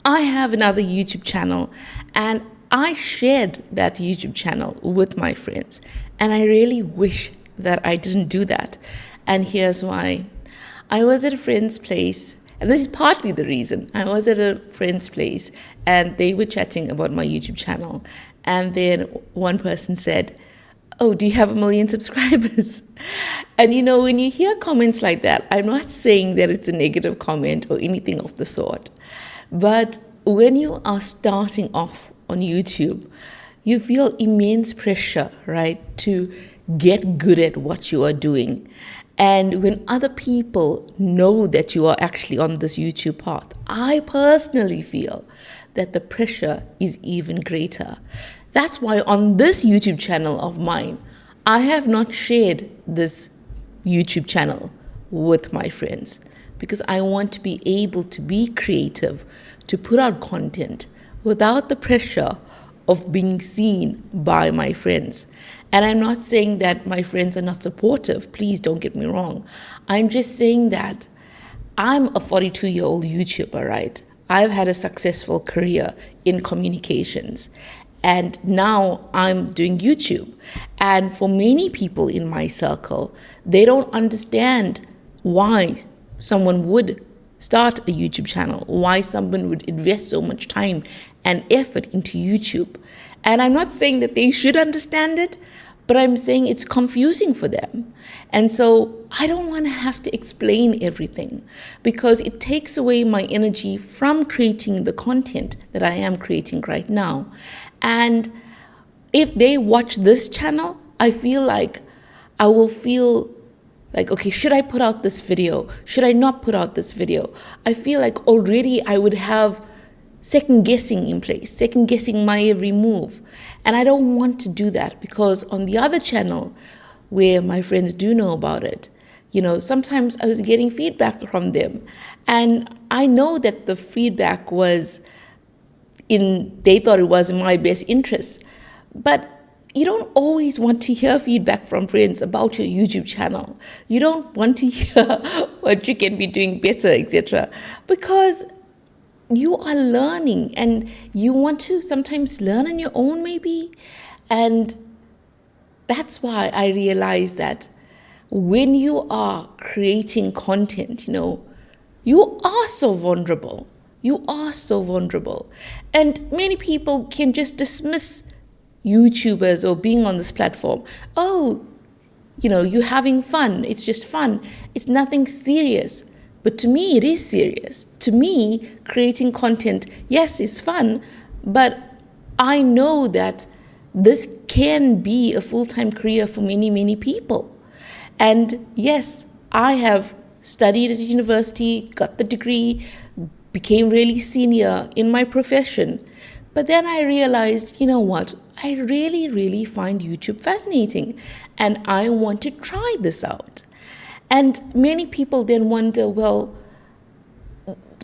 I have another YouTube channel, and I shared that YouTube channel with my friends. And I really wish that I didn't do that. And here's why. I was at a friend's place, and this is partly the reason. I was at a friend's place, and they were chatting about my YouTube channel. And then one person said, "Oh, do you have 1 million subscribers?" And when you hear comments like that, I'm not saying that it's a negative comment or anything of the sort. But when you are starting off on YouTube, you feel immense pressure, right, to get good at what you are doing. And when other people know that you are actually on this YouTube path, I personally feel that the pressure is even greater. That's why on this YouTube channel of mine, I have not shared this YouTube channel with my friends, because I want to be able to be creative, to put out content without the pressure of being seen by my friends. And I'm not saying that my friends are not supportive. Please don't get me wrong. I'm just saying that I'm a 42-year-old YouTuber, right? I've had a successful career in communications. And now I'm doing YouTube. And for many people in my circle, they don't understand why someone would start a YouTube channel, why someone would invest so much time and effort into YouTube. And I'm not saying that they should understand it, but I'm saying it's confusing for them. And so I don't want to have to explain everything, because it takes away my energy from creating the content that I am creating right now. And if they watch this channel, I feel like I will feel like, okay, should I put out this video? Should I not put out this video? I feel like already I would have second guessing in place, second guessing my every move. And I don't want to do that, because on the other channel where my friends do know about it, sometimes I was getting feedback from them. And I know that the feedback was they thought it was in my best interest. But you don't always want to hear feedback from friends about your YouTube channel. You don't want to hear what you can be doing better, etc. Because you are learning, and you want to sometimes learn on your own maybe. And that's why I realized that when you are creating content, you are so vulnerable. You are so vulnerable. And many people can just dismiss YouTubers or being on this platform. Oh, you're having fun. It's just fun. It's nothing serious. But to me, it is serious. To me, creating content, yes, is fun, but I know that this can be a full-time career for many, many people. And yes, I have studied at university, got the degree, became really senior in my profession. But then I realized, what? I really, really find YouTube fascinating, and I want to try this out. And many people then wonder, well,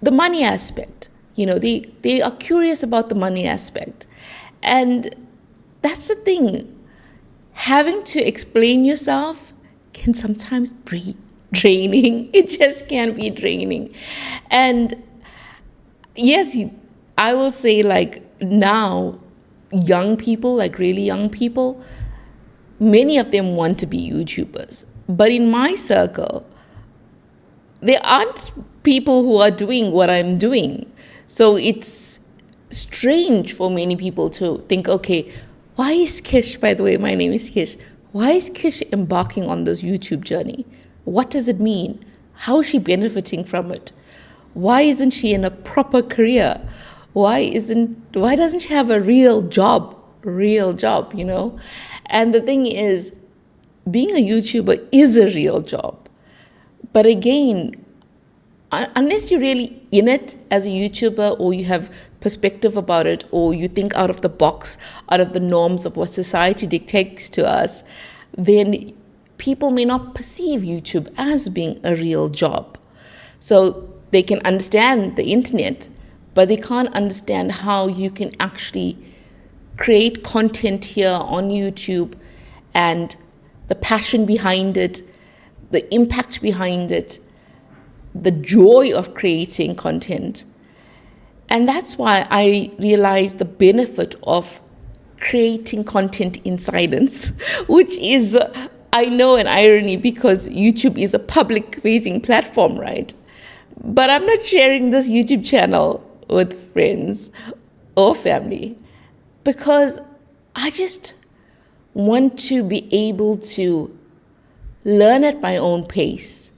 the money aspect, they are curious about the money aspect. And that's the thing. Having to explain yourself can sometimes be draining. It just can be draining. And yes, I will say, like, now, young people, like really young people, many of them want to be YouTubers. But in my circle, there aren't people who are doing what I'm doing. So it's strange for many people to think, okay, why is Kish, by the way, my name is Kish, why is Kish embarking on this YouTube journey? What does it mean? How is she benefiting from it? Why isn't she in a proper career? Why doesn't she have a real job? And the thing is, being a YouTuber is a real job. But again, unless you're really in it as a YouTuber, or you have perspective about it, or you think out of the box, out of the norms of what society dictates to us, then people may not perceive YouTube as being a real job. So they can understand the internet, but they can't understand how you can actually create content here on YouTube, and the passion behind it, the impact behind it, the joy of creating content. And that's why I realized the benefit of creating content in silence, which is, I know, an irony because YouTube is a public facing platform, right? But I'm not sharing this YouTube channel with friends or family because I just want to be able to learn at my own pace,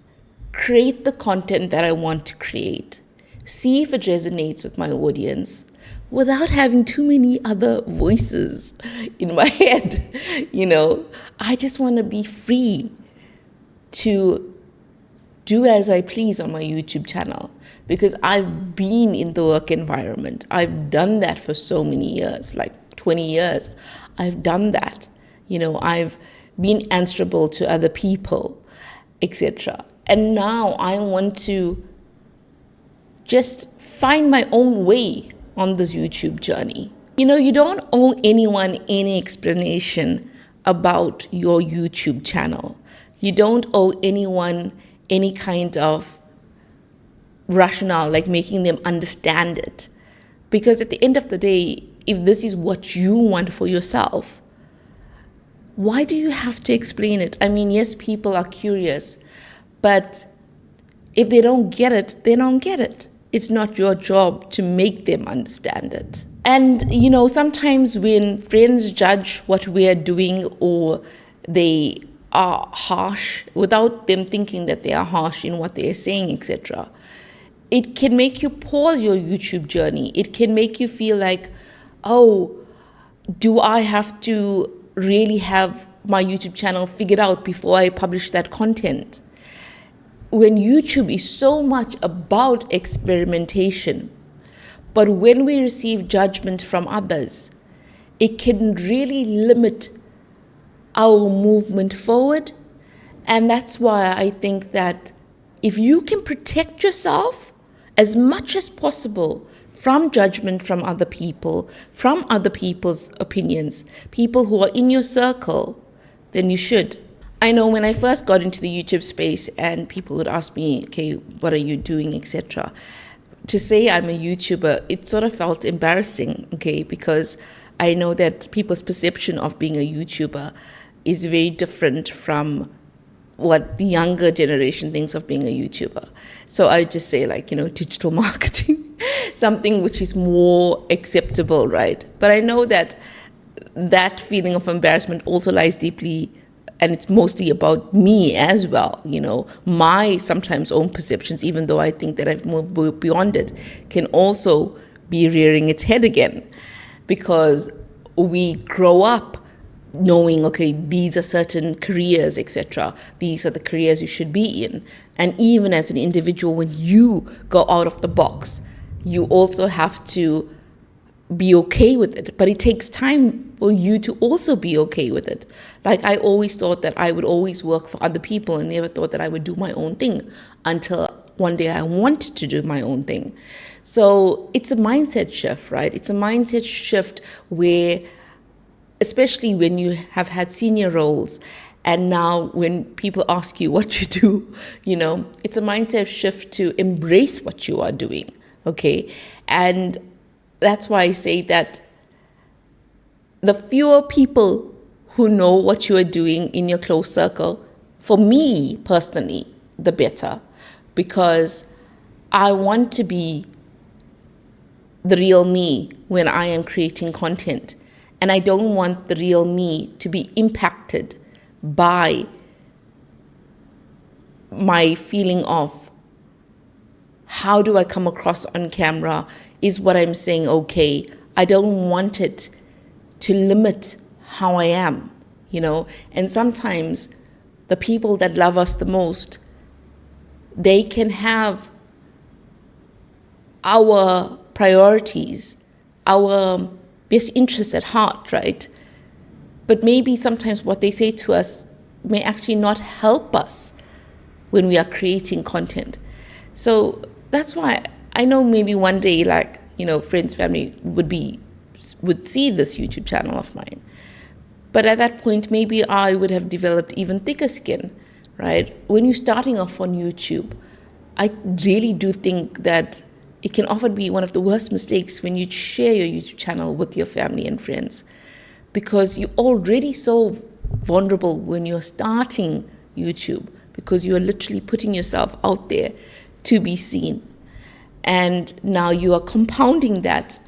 create the content that I want to create, see if it resonates with my audience without having too many other voices in my head. I just want to be free to do as I please on my YouTube channel because I've been in the work environment. I've done that for so many years, like 20 years. I've done that. I've been answerable to other people, etc. And now I want to just find my own way on this YouTube journey. You don't owe anyone any explanation about your YouTube channel. You don't owe anyone any kind of rationale, like making them understand it. Because at the end of the day, if this is what you want for yourself, why do you have to explain it? I mean, yes, people are curious, but if they don't get it, they don't get it. It's not your job to make them understand it. And, sometimes when friends judge what we are doing or they are harsh without them thinking that they are harsh in what they are saying, etc., it can make you pause your YouTube journey. It can make you feel like, oh, do I have to really have my YouTube channel figured out before I publish that content? When YouTube is so much about experimentation, but when we receive judgment from others, it can really limit our movement forward. And that's why I think that if you can protect yourself as much as possible from judgment from other people, from other people's opinions, people who are in your circle, then you should. I know when I first got into the YouTube space and people would ask me, okay, what are you doing, etc. To say I'm a YouTuber, it sort of felt embarrassing, okay, because I know that people's perception of being a YouTuber is very different from what the younger generation thinks of being a YouTuber. So I just say digital marketing, something which is more acceptable, right? But I know that feeling of embarrassment also lies deeply, and it's mostly about me as well. My sometimes own perceptions, even though I think that I've moved beyond it, can also be rearing its head again because we grow up knowing, okay, these are certain careers, etc. These are the careers you should be in. And even as an individual, when you go out of the box, you also have to be okay with it. But it takes time for you to also be okay with it. Like I always thought that I would always work for other people and never thought that I would do my own thing until one day I wanted to do my own thing. So it's a mindset shift, right? It's a mindset shift where, especially when you have had senior roles and now when people ask you what you do, it's a mindset shift to embrace what you are doing, okay? And that's why I say that the fewer people who know what you are doing in your close circle, for me personally, the better, because I want to be the real me when I am creating content. And I don't want the real me to be impacted by my feeling of how do I come across on camera? Is what I'm saying okay? I don't want it to limit how I am, And sometimes the people that love us the most, they can have our priorities, our best interests at heart, right? But maybe sometimes what they say to us may actually not help us when we are creating content. So that's why I know maybe one day, friends, family would see this YouTube channel of mine. But at that point, maybe I would have developed even thicker skin, right? When you're starting off on YouTube, I really do think that it can often be one of the worst mistakes when you share your YouTube channel with your family and friends, because you're already so vulnerable when you're starting YouTube, because you're literally putting yourself out there to be seen. And now you are compounding that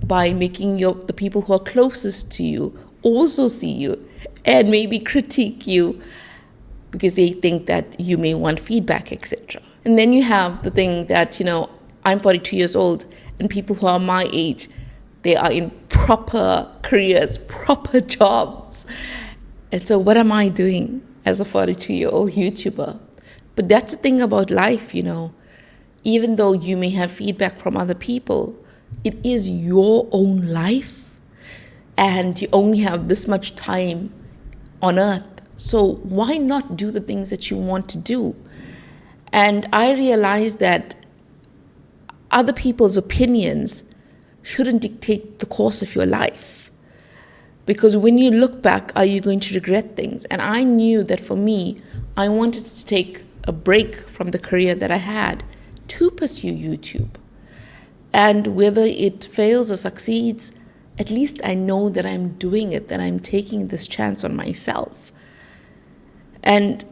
by making the people who are closest to you also see you and maybe critique you because they think that you may want feedback, etc. And then you have the thing that, I'm 42 years old, and people who are my age, they are in proper careers, proper jobs. And so what am I doing as a 42-year-old YouTuber? But that's the thing about life, even though you may have feedback from other people, it is your own life, and you only have this much time on earth. So why not do the things that you want to do? And I realized that other people's opinions shouldn't dictate the course of your life. Because when you look back, are you going to regret things? And I knew that for me, I wanted to take a break from the career that I had to pursue YouTube. And whether it fails or succeeds, at least I know that I'm doing it, that I'm taking this chance on myself. And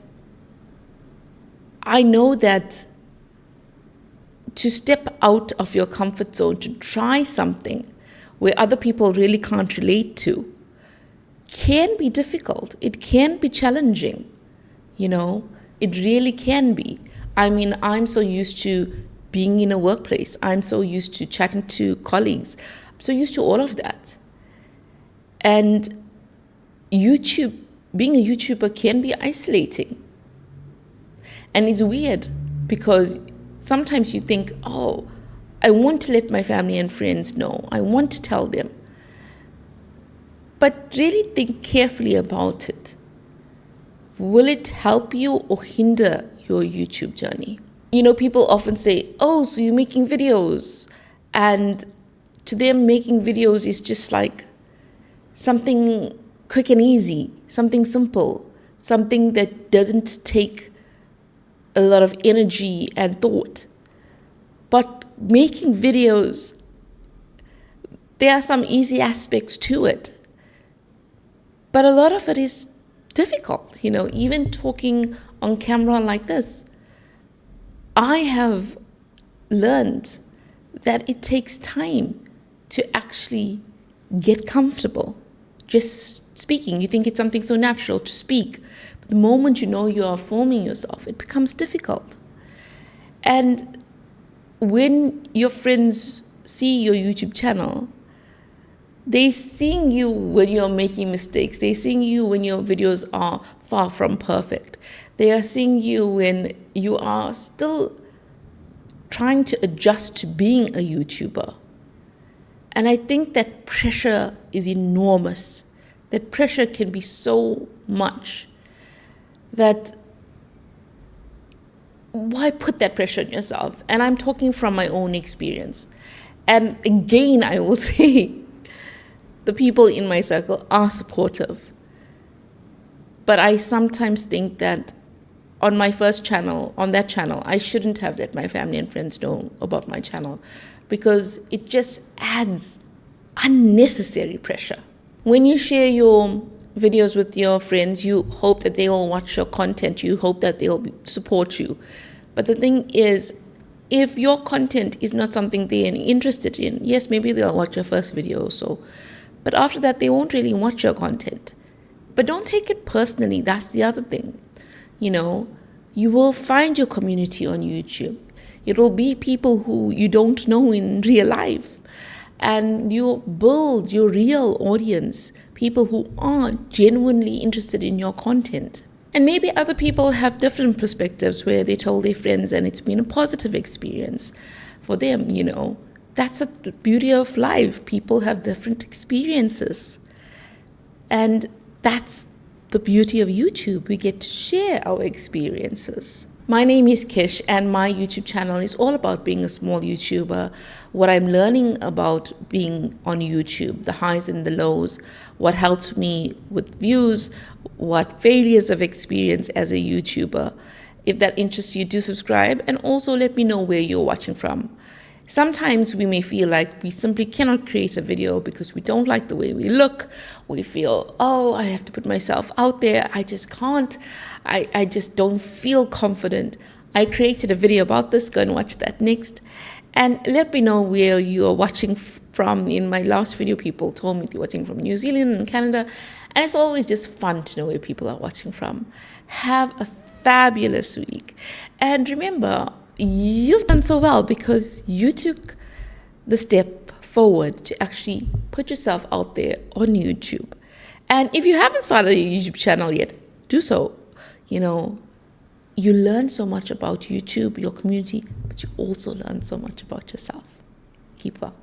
I know that to step out of your comfort zone, to try something where other people really can't relate to, can be difficult. It can be challenging, it really can be. I mean, I'm so used to being in a workplace. I'm so used to chatting to colleagues. I'm so used to all of that. And being a YouTuber can be isolating. And it's weird because sometimes you think, oh, I want to let my family and friends know. I want to tell them. But really think carefully about it. Will it help you or hinder your YouTube journey? People often say, oh, so you're making videos. And to them, making videos is just like something quick and easy, something simple, something that doesn't take a lot of energy and thought. But making videos, there are some easy aspects to it. But a lot of it is difficult, even talking on camera like this. I have learned that it takes time to actually get comfortable just speaking. You think it's something so natural to speak. But the moment you are filming yourself, it becomes difficult. And when your friends see your YouTube channel, they're seeing you when you're making mistakes. They're seeing you when your videos are far from perfect. They are seeing you when you are still trying to adjust to being a YouTuber. And I think that pressure is enormous. That pressure can be so much that why put that pressure on yourself? And I'm talking from my own experience. And again, I will say, the people in my circle are supportive. But I sometimes think that on my first channel, on that channel, I shouldn't have let my family and friends know about my channel because it just adds unnecessary pressure. When you share your videos with your friends, you hope that they will watch your content. You hope that they'll support you. But the thing is, if your content is not something they're interested in, yes, maybe they'll watch your first video or so. But after that, they won't really watch your content. But don't take it personally. That's the other thing. You will find your community on YouTube. It will be people who you don't know in real life. And you build your real audience, people who are genuinely interested in your content. And maybe other people have different perspectives where they told their friends and it's been a positive experience for them, That's the beauty of life. People have different experiences. And that's the beauty of YouTube. We get to share our experiences. My name is Kish, and my YouTube channel is all about being a small YouTuber, what I'm learning about being on YouTube, the highs and the lows, what helps me with views, what failures I've experienced as a YouTuber. If that interests you, do subscribe and also let me know where you're watching from. Sometimes we may feel like we simply cannot create a video because we don't like the way we look. We feel, oh, I have to put myself out there. I just can't. I just don't feel confident. I created a video about this. Go and watch that next. And let me know where you are watching from. In my last video, people told me they're watching from New Zealand and Canada. And it's always just fun to know where people are watching from. Have a fabulous week. And remember, you've done so well because you took the step forward to actually put yourself out there on YouTube. And if you haven't started a YouTube channel yet, do so. You know, you learn so much about YouTube, your community, but you also learn so much about yourself. Keep well.